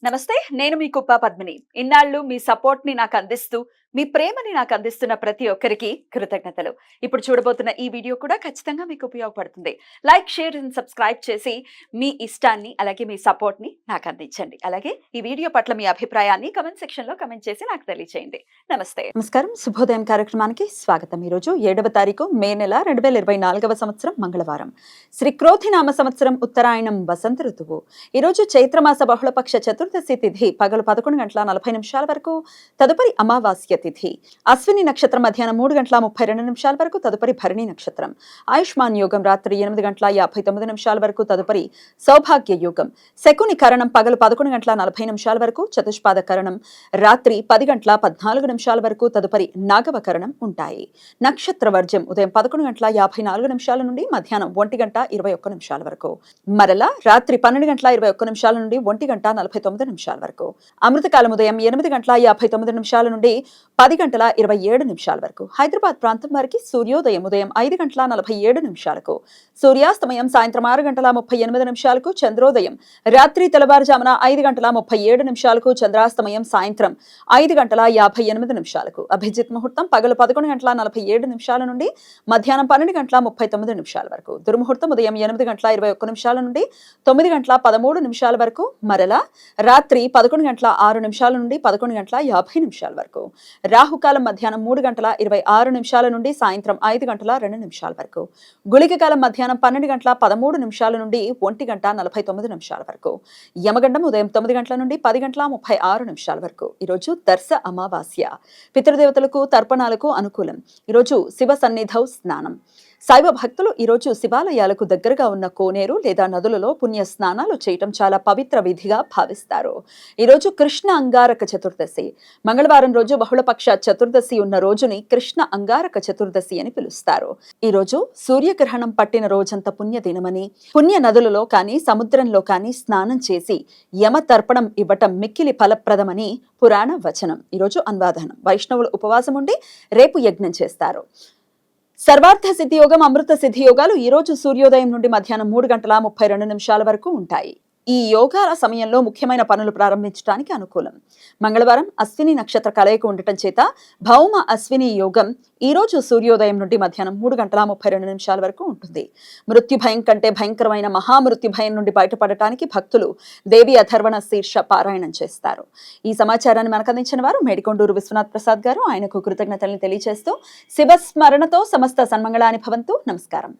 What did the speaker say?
నమస్తే. నేను మీ కుప్ప పద్మిని. ఇన్నాళ్ళు మీ సపోర్ట్‌ని నాకందిస్తూ, మీ ప్రేమని నాకందిస్తున్న ప్రతి ఒక్కరికి కృతజ్ఞతలు. ఇప్పుడు చూడబోతున్న ఈ వీడియో కూడా ఖచ్చితంగా మీకు ఉపయోగపడుతుంది. లైక్, షేర్ అండ్ సబ్స్క్రైబ్ చేసి మీ ఇష్టాన్ని, అలాగే మీ సపోర్ట్‌ని నాకందించండి. అలాగే ఈ వీడియో పట్ల మీ అభిప్రాయాన్ని కామెంట్ సెక్షన్‌లో కామెంట్ చేసి నాకు తెలియజేయండి. నమస్తే. నమస్కారం. శుభోదయం కార్యక్రమానికి స్వాగతం. ఈరోజు 7వ తారీఖు మే నెల 2024వ సంవత్సరం మంగళవారం. శ్రీ క్రోధినామ సంవత్సరం ఉత్తరాయణం వసంత ఋతువు. ఈరోజు చైత్రమాస బహుళపక్ష చతుర్దశి తిథి పగలు 11:40 వరకు, తదుపరి అమావాస్య తిథి. అశ్విని నక్షత్రం మధ్యాహ్నం 3:32 వరకు, తదుపరి భరణి నక్షత్రం. ఆయుష్మాన్ యోగం రాత్రి 8:59 వరకు, తదుపరి సౌభాగ్య యోగం. శకుని కరణం పగలు 11:40 వరకు, చతుష్పాద కరణం రాత్రి 10:14 వరకు, తదుపరి నాగవ కరణం ఉంటాయి. నక్షత్ర వర్జం ఉదయం 11:54 నుండి మధ్యాహ్నం 1:21 వరకు, మరలా రాత్రి 12:21 నుండి 1:49 వరకు. అమృతకాలం ఉదయం 8:59 నుండి 10:27 వరకు. హైదరాబాద్ ప్రాంతం వారికి సూర్యోదయం ఉదయం 5:47 సూర్యాస్తమయం సాయంత్రం 6:38 చంద్రోదయం రాత్రి తెల్లవారుజామున 5:37 చంద్రాస్తమయం సాయంత్రం 5:58 అభిజిత్ ముహూర్తం పగలు 11:47 నుండి మధ్యాహ్నం 12:39 వరకు. దుర్ముహూర్తం ఉదయం 8:21 నుండి 9:13 వరకు, మరలా రాత్రి 11:06 నుండి 11:50 వరకు. రాహుకాలం మధ్యాహ్నం 3:26 నుండి సాయంత్రం 5:02 వరకు. గుళిక కాలం మధ్యాహ్నం 12:13 నుండి 1:49 వరకు. యమగండం ఉదయం 9 గంటల నుండి 10:36 వరకు. ఈరోజు దర్శ అమావాస్య. పితృదేవతలకు తర్పణాలకు అనుకూలం. ఈరోజు శివ సన్నిధౌ స్నానం. శైవ భక్తులు ఈరోజు శివాలయాలకు దగ్గరగా ఉన్న కోనేరు లేదా నదులలో పుణ్య స్నానాలు చేయటం చాలా పవిత్ర విధిగా భావిస్తారు. ఈరోజు కృష్ణ అంగారక చతుర్దశి. మంగళవారం రోజు బహుళపక్ష చతుర్దశి ఉన్న రోజుని కృష్ణ అంగారక చతుర్దశి అని పిలుస్తారు. ఈ రోజు సూర్యగ్రహణం పట్టిన రోజంత పుణ్య దినమని, పుణ్య నదులలో కానీ సముద్రంలో కానీ స్నానం చేసి యమ తర్పణం ఇవ్వటం మిక్కిలి ఫలప్రదమని పురాణ వచనం. ఈరోజు అన్వాదనం. వైష్ణవులు ఉపవాసం ఉండి రేపు యజ్ఞం చేస్తారు. సర్వార్థ సిద్ధి యోగం, అమృత సిద్ధి యోగాలు ఈ రోజు సూర్యోదయం నుండి మధ్యాహ్నం 3:32 వరకు ఉంటాయి. ఈ యోగాల సమయంలో ముఖ్యమైన పనులు ప్రారంభించడానికి అనుకూలం. మంగళవారం అశ్విని నక్షత్ర కలయిక ఉండటం చేత భౌమ అశ్విని యోగం ఈ రోజు సూర్యోదయం నుండి మధ్యాహ్నం 3:32 వరకు ఉంటుంది. మృత్యు భయం కంటే భయంకరమైన మహామృత్యు భయం నుండి బయటపడటానికి భక్తులు దేవి అథర్వణ శీర్ష పారాయణం చేస్తారు. ఈ సమాచారాన్ని మనకు అందించిన వారు మేడికొండూరు విశ్వనాథ్ ప్రసాద్ గారు. ఆయనకు కృతజ్ఞతల్ని తెలియజేస్తూ శివస్మరణతో సమస్త సన్మంగళాని భవంతు. నమస్కారం.